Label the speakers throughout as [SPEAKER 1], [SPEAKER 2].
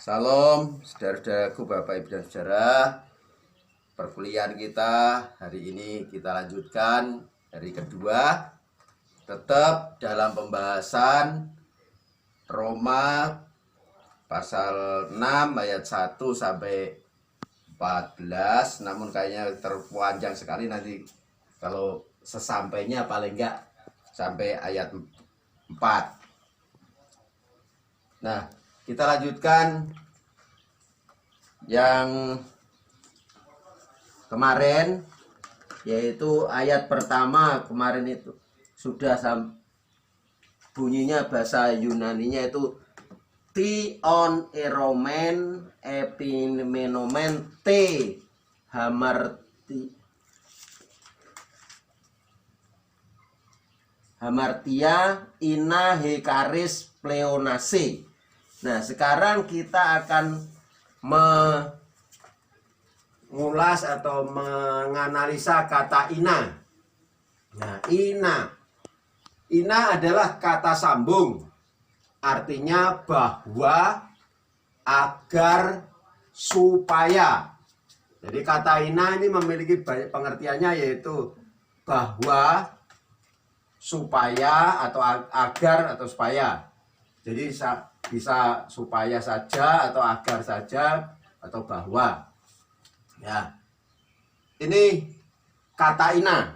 [SPEAKER 1] Salam saudara-saudaraku, Bapak Ibu dan Saudara. Perkuliahan kita hari ini kita lanjutkan hari kedua, tetap dalam pembahasan Roma pasal 6 ayat 1 sampai 14. Namun kayaknya terpanjang sekali, nanti kalau sesampainya paling enggak sampai ayat 4. Nah, kita lanjutkan yang kemarin, yaitu ayat pertama. Kemarin itu sudah bunyinya bahasa Yunaninya itu tion eromen epimenomen te hamartia ina hekaris pleonase. Nah, sekarang kita akan mengulas atau menganalisa kata ina. Nah, ina adalah kata sambung, artinya bahwa, agar, supaya. Jadi kata ina ini memiliki banyak pengertiannya, yaitu bahwa, supaya, atau agar, atau supaya. Jadi bisa supaya saja, atau agar saja, atau bahwa. Ya, ini kata ina.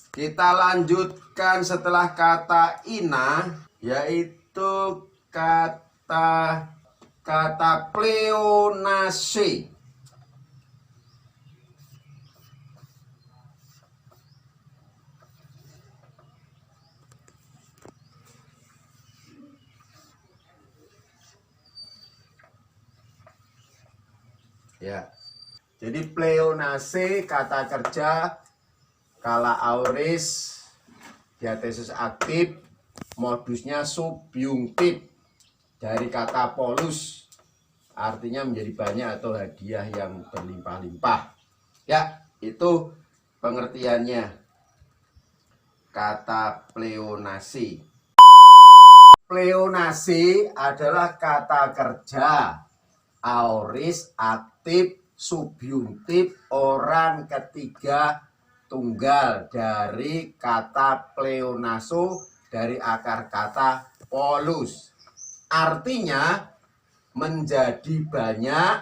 [SPEAKER 1] Kita lanjutkan setelah kata ina, yaitu kata pleonase. Ya, jadi pleonase kata kerja kala aorist, diatesis aktif, modusnya subjungtif dari kata polus, artinya menjadi banyak atau hadiah yang berlimpah-limpah. Ya, itu pengertiannya kata pleonase. Pleonase adalah kata kerja aorist aktif subjungtif orang ketiga tunggal dari kata pleonaso dari akar kata polus. Artinya menjadi banyak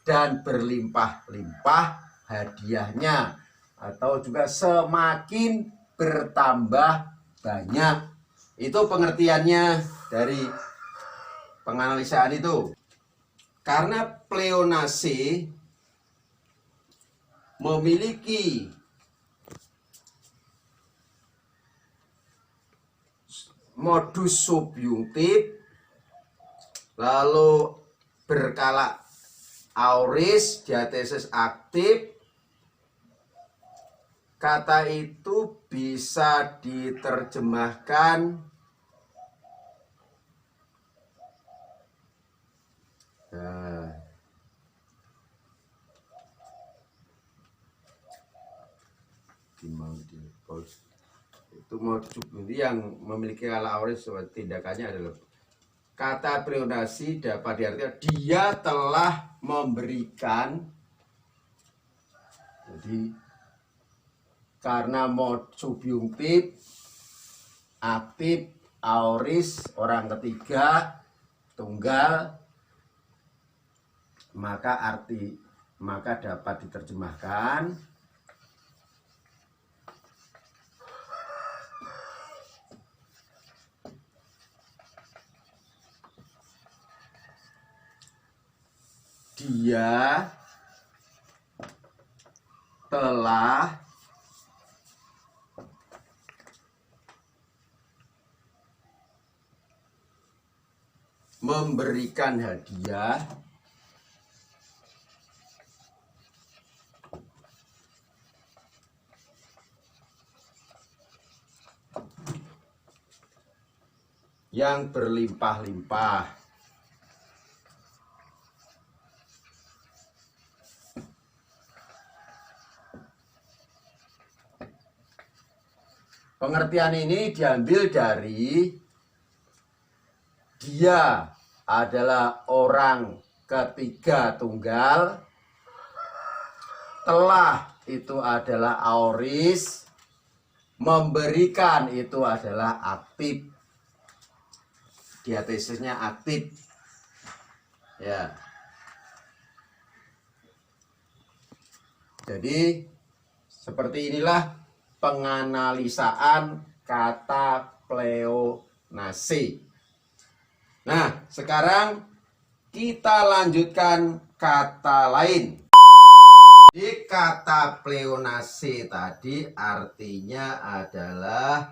[SPEAKER 1] dan berlimpah-limpah hadiahnya, atau juga semakin bertambah banyak. Itu pengertiannya dari penganalisaan itu. Karena pleonase memiliki modus subjungtif, lalu berkala aorist, diatesis aktif, kata itu bisa diterjemahkan itu modus subjungtif yang memiliki kala aorist. Tindakannya adalah kata pleonase dapat diartikan dia telah memberikan. Jadi karena mod subjungtif aktif aorist orang ketiga tunggal, maka dapat diterjemahkan dia telah memberikan hadiah yang berlimpah-limpah. Pengertian ini diambil dari dia adalah orang ketiga tunggal, telah itu adalah aoris, memberikan itu adalah aktif. Diatesisnya aktif. Ya. Jadi seperti inilah penganalisaan kata pleonasme. Nah, sekarang kita lanjutkan kata lain. Di kata pleonasme tadi artinya adalah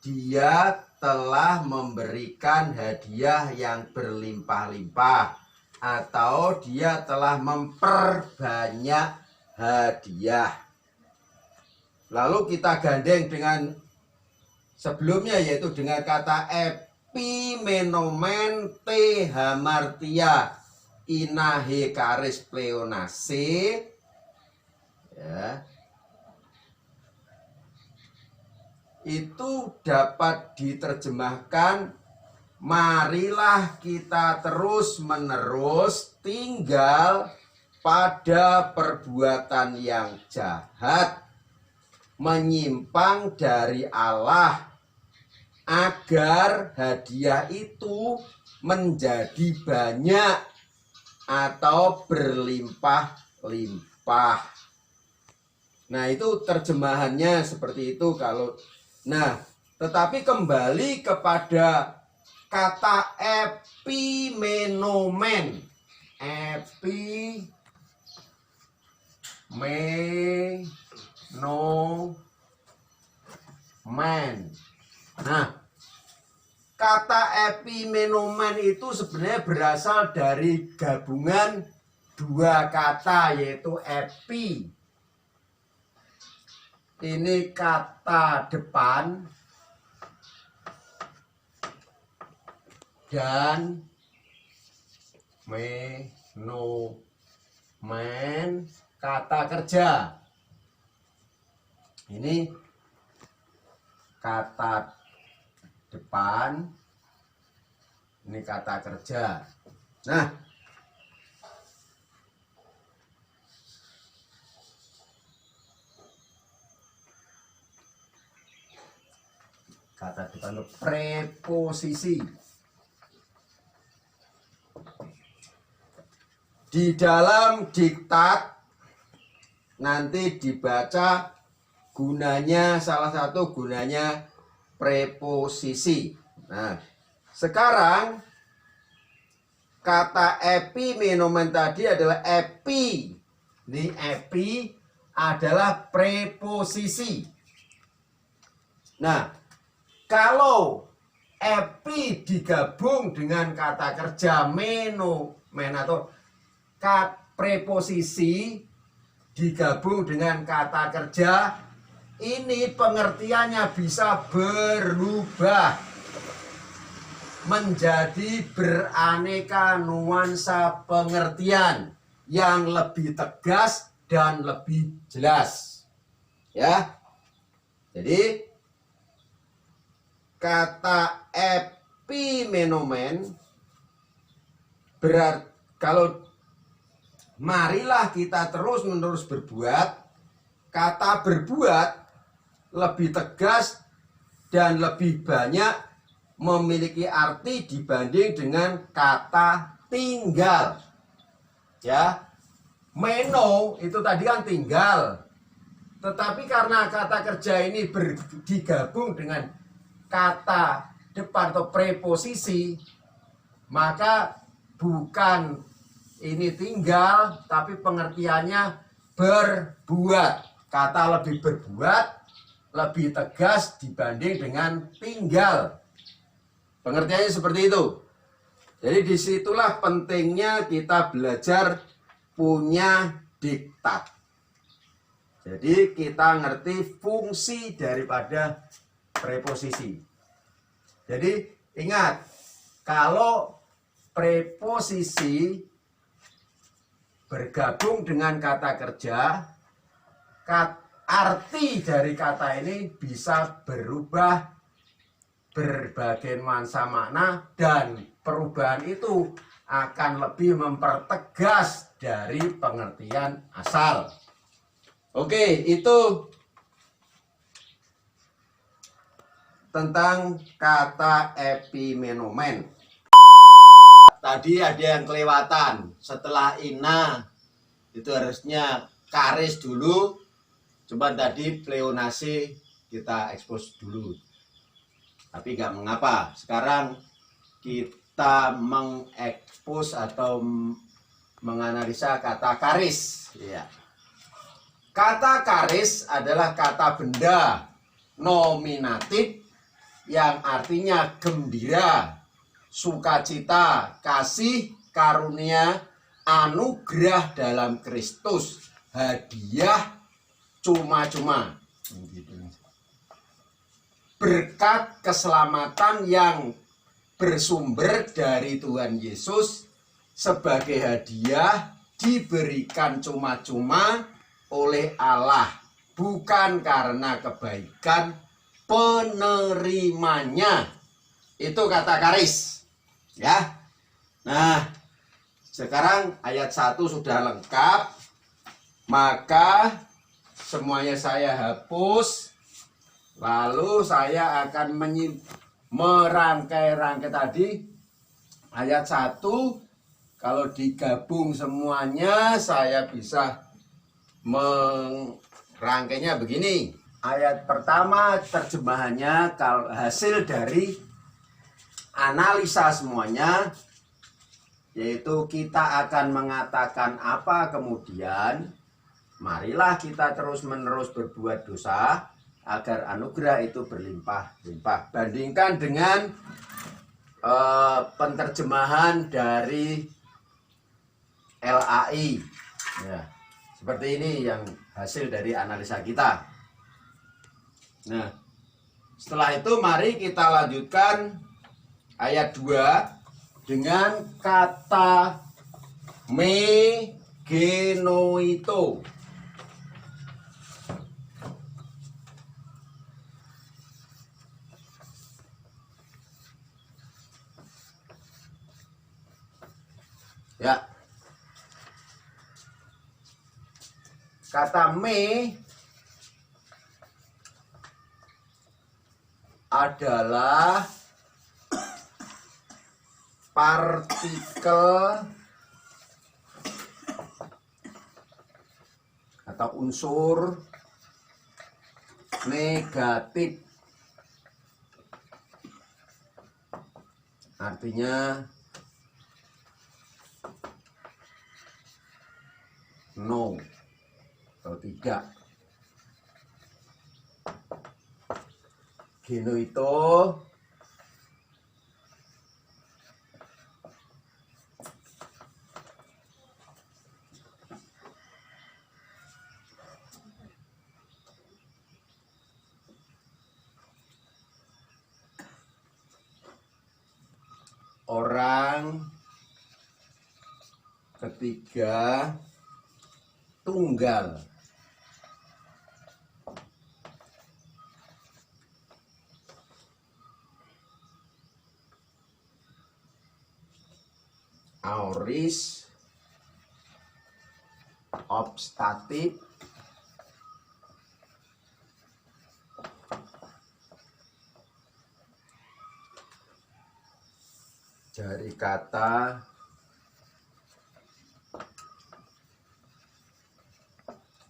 [SPEAKER 1] dia telah memberikan hadiah yang berlimpah-limpah atau dia telah memperbanyak hadiah. Lalu kita gandeng dengan sebelumnya, yaitu dengan kata epimenomen te hamartia inahe karis pleonasme, ya, itu dapat diterjemahkan, marilah kita terus-menerus tinggal pada perbuatan yang jahat, menyimpang dari Allah, agar hadiah itu menjadi banyak atau berlimpah-limpah. Nah, itu terjemahannya seperti itu kalau. Nah, tetapi kembali kepada kata epimenomen. Epimenomen. Nah, kata epimenomen itu sebenarnya berasal dari gabungan dua kata, yaitu epi. Ini kata depan dan menomen kata kerja. Ini kata depan, ini kata kerja. Nah, kata depan itu preposisi. Di dalam diktat nanti dibaca gunanya, salah satu gunanya preposisi. Nah, sekarang kata epimenomen tadi adalah epi. Ini epi adalah preposisi. Nah, kalau epi digabung dengan kata kerja menomen atau preposisi digabung dengan kata kerja, ini pengertiannya bisa berubah menjadi beraneka nuansa pengertian yang lebih tegas dan lebih jelas. Ya. Jadi kata epimenomen berarti kalau marilah kita terus-menerus berbuat, kata berbuat lebih tegas dan lebih banyak memiliki arti dibanding dengan kata tinggal. Ya, meno itu tadi kan tinggal, tetapi karena kata kerja ini digabung dengan kata depan atau preposisi, maka bukan ini tinggal, tapi pengertiannya berbuat. Kata lebih berbuat lebih tegas dibanding dengan tinggal. Pengertiannya seperti itu. Jadi disitulah pentingnya kita belajar punya diktat. Jadi kita ngerti fungsi daripada preposisi. Jadi ingat, kalau preposisi bergabung dengan kata kerja, arti dari kata ini bisa berubah berbagai nuansa makna, dan perubahan itu akan lebih mempertegas dari pengertian asal. Oke, itu tentang kata epimenomen. Tadi ada yang kelewatan. Setelah ina itu harusnya karis dulu. Coba tadi pleonase kita ekspos dulu. Tapi nggak mengapa. Sekarang kita mengekspos atau menganalisa kata karis. Ya. Kata karis adalah kata benda nominatif yang artinya gembira, sukacita, kasih, karunia, anugerah dalam Kristus, hadiah cuma-cuma, berkat keselamatan yang bersumber dari Tuhan Yesus sebagai hadiah diberikan cuma-cuma oleh Allah, bukan karena kebaikan penerimanya. Itu kata karis, ya. Nah, sekarang ayat 1 sudah lengkap, maka semuanya saya hapus, lalu saya akan merangkai-rangkai tadi. Ayat 1 kalau digabung semuanya saya bisa merangkainya begini. Ayat pertama terjemahannya hasil dari analisa semuanya, yaitu kita akan mengatakan apa kemudian, marilah kita terus-menerus berbuat dosa agar anugerah itu berlimpah-limpah. Bandingkan dengan penerjemahan dari LAI, ya, seperti ini yang hasil dari analisa kita. Nah, setelah itu mari kita lanjutkan ayat 2 dengan kata megenoito. Ya. Kata me adalah partikel atau unsur negatif. Artinya no atau tidak. Geno itu orang ketiga tunggal. Aoris obstatif dari kata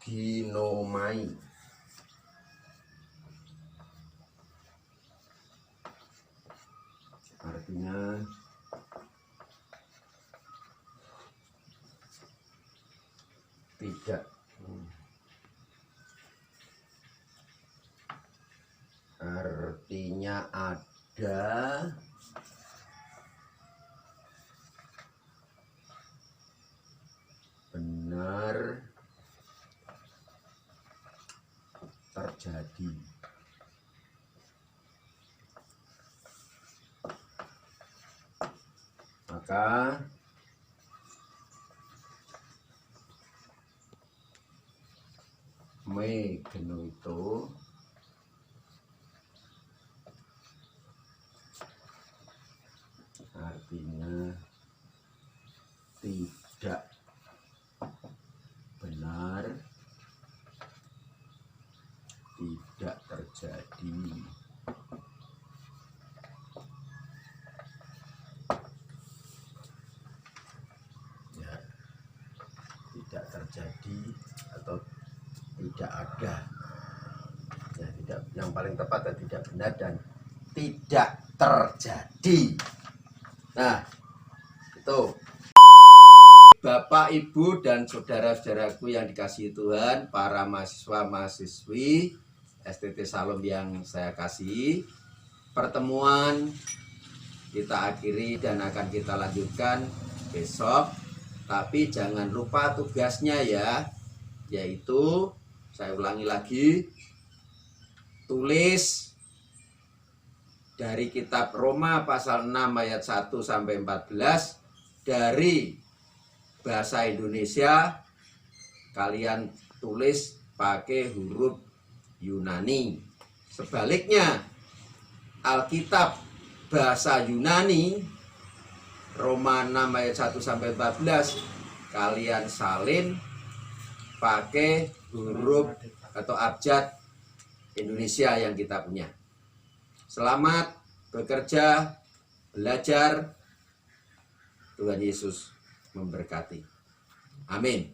[SPEAKER 1] ginomai. Artinya tidak. Artinya ada, benar, terjadi. Maka megeno itu artinya tidak benar, tidak terjadi. Ya, tidak terjadi atau tidak ada. Ya, tidak, yang paling tepat adalah tidak benar dan tidak terjadi. Nah, itu. Bapak, Ibu, dan saudara-saudaraku yang dikasihi Tuhan, para mahasiswa-mahasiswi STT Salom yang saya kasihi, pertemuan kita akhiri dan akan kita lanjutkan besok. Tapi jangan lupa tugasnya ya, yaitu saya ulangi lagi, tulis dari kitab Roma pasal 6 ayat 1 sampai 14 dari bahasa Indonesia, kalian tulis pakai huruf Yunani. Sebaliknya, Alkitab bahasa Yunani Roma 6 ayat 1 sampai 14 kalian salin pakai huruf atau abjad Indonesia yang kita punya. Selamat bekerja, belajar. Tuhan Yesus memberkati. Amin.